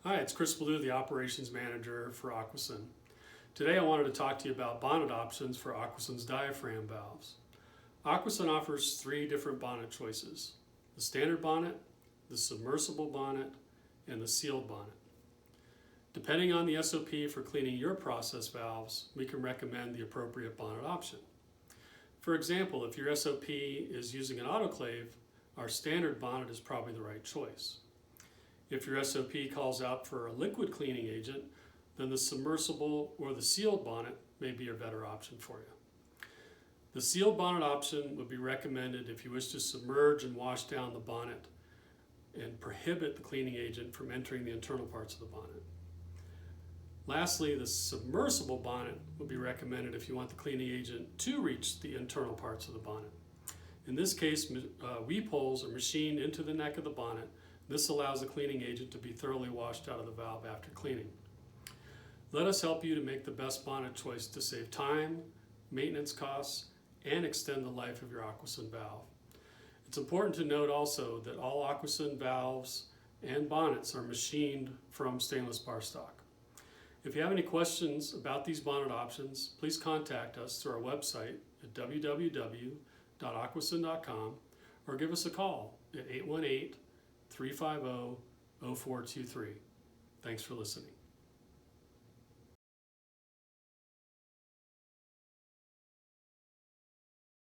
Hi, it's Chris BeLieu, the Operations Manager for Aquasyn. Today I wanted to talk to you about bonnet options for Aquasyn's diaphragm valves. Aquasyn offers three different bonnet choices: the standard bonnet, the submersible bonnet, and the sealed bonnet. Depending on the SOP for cleaning your process valves, we can recommend the appropriate bonnet option. For example, if your SOP is using an autoclave, our standard bonnet is probably the right choice. If your SOP calls out for a liquid cleaning agent, then the submersible or the sealed bonnet may be a better option for you. The sealed bonnet option would be recommended if you wish to submerge and wash down the bonnet and prohibit the cleaning agent from entering the internal parts of the bonnet. Lastly, the submersible bonnet would be recommended if you want the cleaning agent to reach the internal parts of the bonnet. In this case, weep holes are machined into the neck of the bonnet. This allows the cleaning agent to be thoroughly washed out of the valve after cleaning. Let us help you to make the best bonnet choice to save time, maintenance costs, and extend the life of your Aquasyn valve. It's important to note also that all Aquasyn valves and bonnets are machined from stainless bar stock. If you have any questions about these bonnet options, please contact us through our website at www.aquasyn.com or give us a call at 818-350-0423. Thanks for listening.